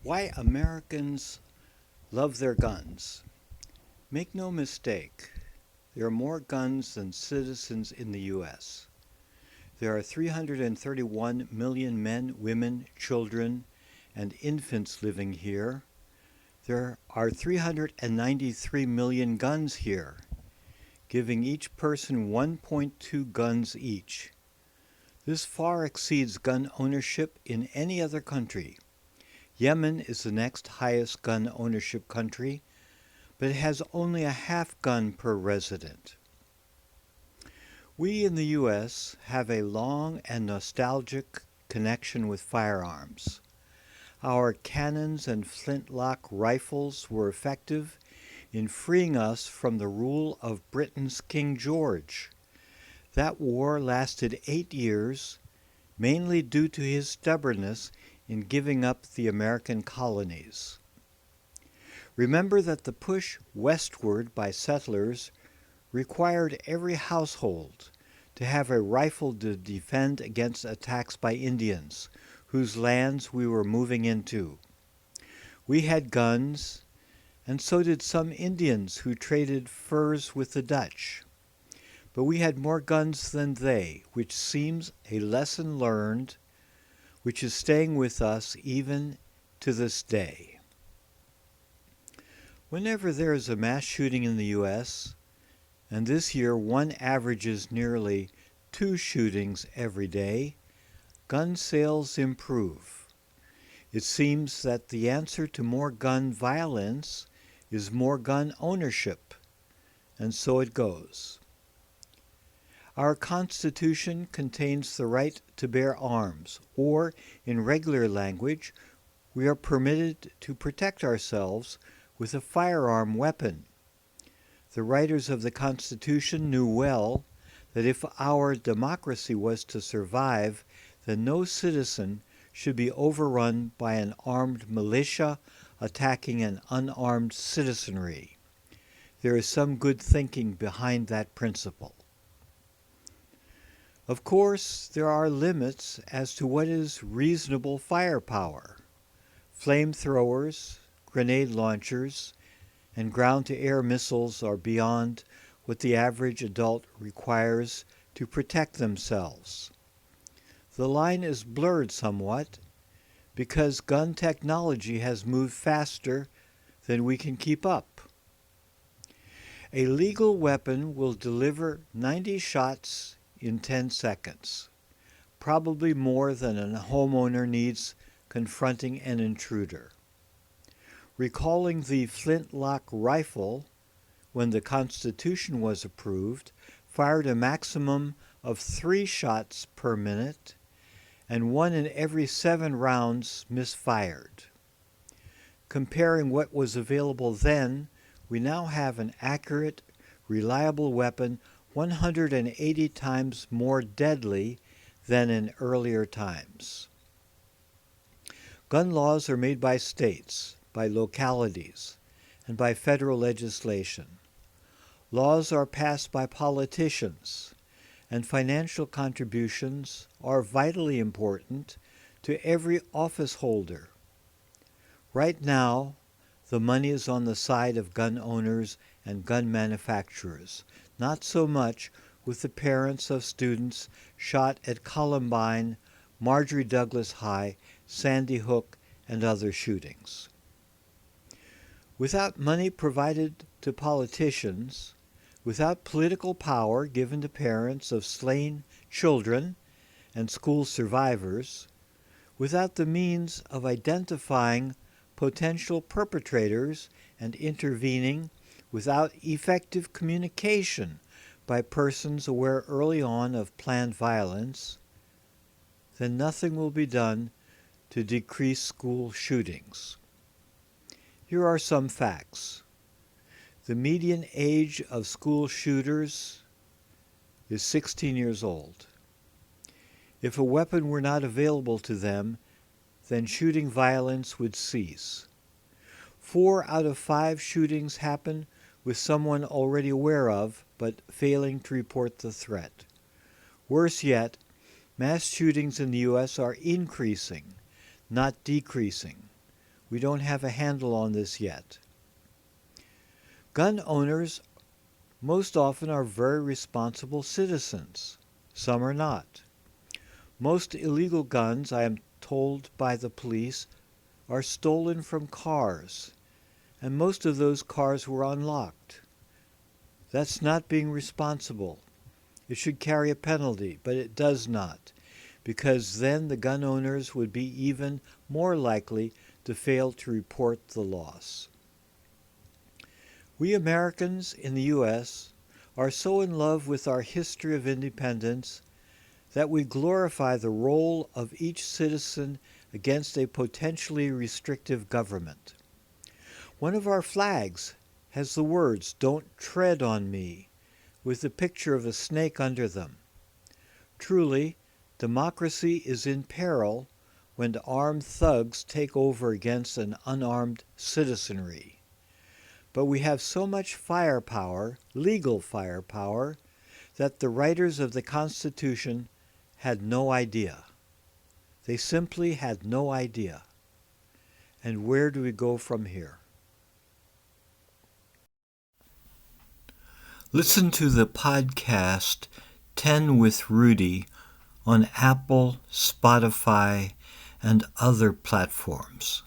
Why Americans love their guns. Make no mistake, there are more guns than citizens in the U.S. There are 331 million men, women, children, and infants living here. There are 393 million guns here, giving each person 1.2 guns each. This far exceeds gun ownership in any other country. Yemen is the next highest gun ownership country, but it has only a half gun per resident. We in the U.S. have a long and nostalgic connection with firearms. Our cannons and flintlock rifles were effective in freeing us from the rule of Britain's King George. That war lasted 8 years, mainly due to his stubbornness in giving up the American colonies. Remember that the push westward by settlers required every household to have a rifle to defend against attacks by Indians, whose lands we were moving into. We had guns, and so did some Indians who traded furs with the Dutch. But we had more guns than they, which seems a lesson learned, which is staying with us even to this day. Whenever there is a mass shooting in the U.S., and this year one averages nearly 2 shootings every day, gun sales improve. It seems that the answer to more gun violence is more gun ownership, and so it goes. Our Constitution contains the right to bear arms, or, in regular language, we are permitted to protect ourselves with a firearm weapon. The writers of the Constitution knew well that if our democracy was to survive, then no citizen should be overrun by an armed militia attacking an unarmed citizenry. There is some good thinking behind that principle. Of course, there are limits as to what is reasonable firepower. Flamethrowers, grenade launchers, and ground-to-air missiles are beyond what the average adult requires to protect themselves. The line is blurred somewhat because gun technology has moved faster than we can keep up. A legal weapon will deliver 90 shots in 10 seconds, probably more than a homeowner needs confronting an intruder. Recalling the flintlock rifle, when the Constitution was approved, fired a maximum of 3 shots per minute, and 1 in every 7 rounds misfired. Comparing what was available then, we now have an accurate, reliable weapon 180 times more deadly than in earlier times. Gun laws are made by states, by localities, and by federal legislation. Laws are passed by politicians, and financial contributions are vitally important to every office holder. Right now, the money is on the side of gun owners and gun manufacturers, not so much with the parents of students shot at Columbine, Marjorie Douglas High, Sandy Hook, and other shootings. Without money provided to politicians, without political power given to parents of slain children and school survivors, without the means of identifying potential perpetrators and intervening, without effective communication by persons aware early on of planned violence, then nothing will be done to decrease school shootings. Here are some facts. The median age of school shooters is 16 years old. If a weapon were not available to them, then shooting violence would cease. 4 out of 5 shootings happen with someone already aware of but failing to report the threat. Worse yet, mass shootings in the U.S. are increasing, not decreasing, We don't have a handle on this yet. Gun owners most often are very responsible citizens. Some are not. Most illegal guns, I am told by the police, are stolen from cars, and most of those cars were unlocked. That's not being responsible. It should carry a penalty, but it does not, because then the gun owners would be even more likely to fail to report the loss. We Americans in the U.S. are so in love with our history of independence that we glorify the role of each citizen against a potentially restrictive government. One of our flags has the words, "Don't tread on me," with a picture of a snake under them. Truly, democracy is in peril when armed thugs take over against an unarmed citizenry. But we have so much firepower, legal firepower, that the writers of the Constitution had no idea. They simply had no idea. And where do we go from here? Listen to the podcast 10 with Rudy on Apple, Spotify, and other platforms.